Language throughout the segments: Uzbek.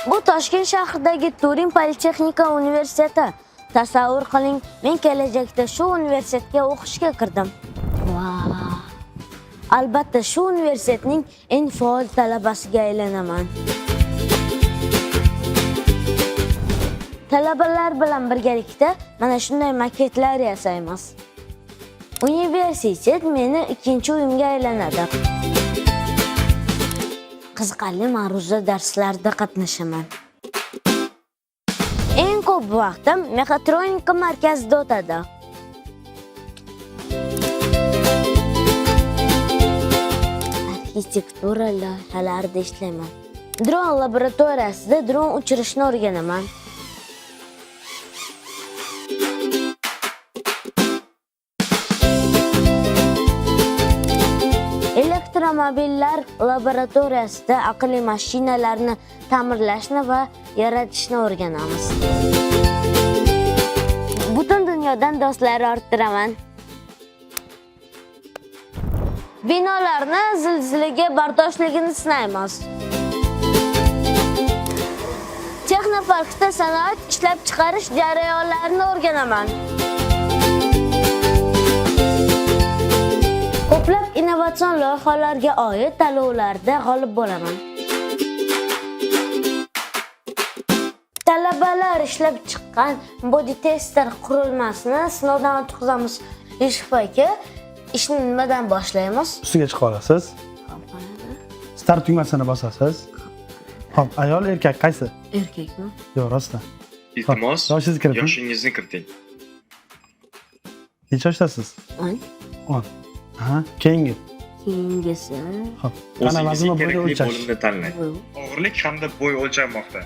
Bu Toshkent shahridagi Turin Politexnika universiteti. Tasavvur qiling, men kelajakda shu universitetga o'qishga kirdim. Vau! Albatta, shu universitetning eng faol talabasiga aylanaman. Talabalar bilan birgalikda mana shunday maketlar yasaymiz. Universitet meni ikkinchi uyimga aylanadi. Qiziqarli ma'ruza darslarda qatnashaman. Eng ko'p vaqtim mexatronika markazida o'tadi. Arxitektura loyihalarida ishlayman. Dron laboratoriyasida dron uchirishni o'rganaman. Elektromobillar laboratoriyasida aqlli mashinalarni ta'mirlashni va yaratishni o'rganamiz. Butun dunyodan do'stlar orttiraman. Binolarni zilzilaga bardoshligini sinaymiz. Texnoparkda sanoat ishlab chiqarish jarayonlarini o'rganaman. Ko'plab innovatsion loyihalarga oid tanlovlarda g'olib bo'laman. Talabalar ishlab chiqqan body tester qurilmasini sinovdan o'tkazamiz. Yusuf aka, ishni nimadan boshlaymiz? Ustiga chiqa olasiz. Start tugmasini bosasiz. Xo'p, ayol erkak qaysi? Erkakmi? Yo'q, rostdan. Iltimos, Yoshingizni kiriting. yoshingizni kiriting. Necha yoshdasiz? 10. 10. Aha, keyingi. Keyingisi. Xo'p, tana vazni O'zingizga bo'yi kerakli o'lchash. bo'limni tanlang. Og'irlik hamda bo'y o'lchanmoqda.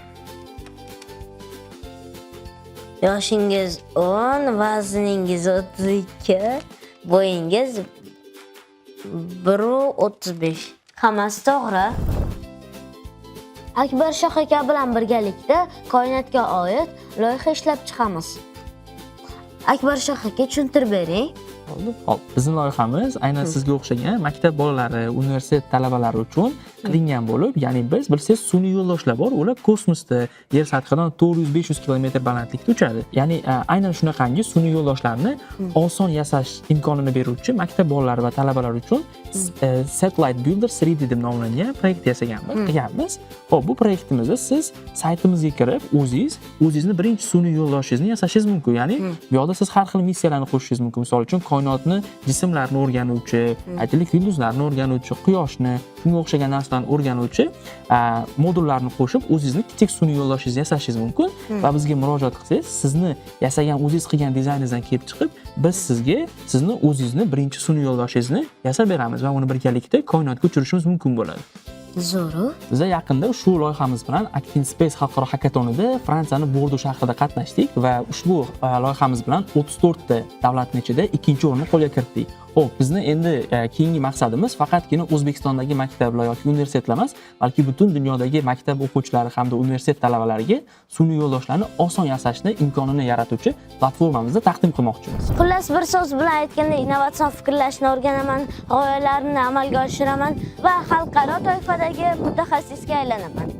Yoshingiz 10, vazningiz 32, bo'yingiz 1.35. Hammasi to'g'ri. Akbar Shoh aka bilan birgalikda koinotga oid loyiha ishlab chiqamiz. Akbar Shoh aka, tushuntirib bering. Hop, bizning loyihamiz aynan sizga o'xshagan maktab bolalari, universitet talabalari uchun qilingan bo'lib, ya'ni biz bilsangiz sun'iy yo'ldoshlar bor, ular kosmosda yer sathidan 400-500 kilometr balandlikda uchadi. Ya'ni aynan shunaqangi sun'iy yo'ldoshlarni oson yasash imkonini beruvchi maktab bolalari va talabalar uchun Satellite Builder 3D deb nomlangan proyekt qilganmiz. Hop, bu proyektimizda siz saytimizga kirib, o'zingizni birinchi sun'iy yo'ldoshingizni yasashingiz mumkin. Ya'ni bu yerda siz har xil missiyalarni qo'shishingiz mumkin. Misol uchun koinotni, jismlarni o'rganuvchi, aytaylik yulduzlarni o'rganuvchi, quyoshni, shunga o'xshagan narsalarni o'rganuvchi modullarni qo'shib, o'zingizni kichik sun'iy yo'ldoshingizni yasashingiz mumkin va bizga murojaat qilsangiz, sizni yasagan o'zingiz qilgan dizayningizdan kelib chiqib, biz sizga sizni o'zingizni birinchi sun'iy yo'ldoshingizni yasab beramiz va uni birgalikda koinotga uchirishimiz mumkin bo'ladi. Zo'r. Biz yaqinda shu loyihamiz bilan Actin Space xalqaro hakatonida Fransiyaning Bordo shahrida qatnashdik va ushbu loyihamiz bilan 34 ta davlatning ichida ikkinchi o'rinni qo'lga kiritdik. Xo'p, bizni endi keyingi maqsadimiz faqatgina O'zbekistondagi maktablar yoki universitetlar emas, balki butun dunyodagi maktab o'quvchilari hamda universitet talabalariga sun'iy yo'ldoshlarni oson yasashni imkonini yaratuvchi platformamizni taqdim qilmoqchimiz. Xullas, bir so'z bilan aytganda innovatsion fikrlashni o'rganaman, g'oyalarimni amalga oshiraman va xalqaro toifadagi mutaxassisga aylanaman.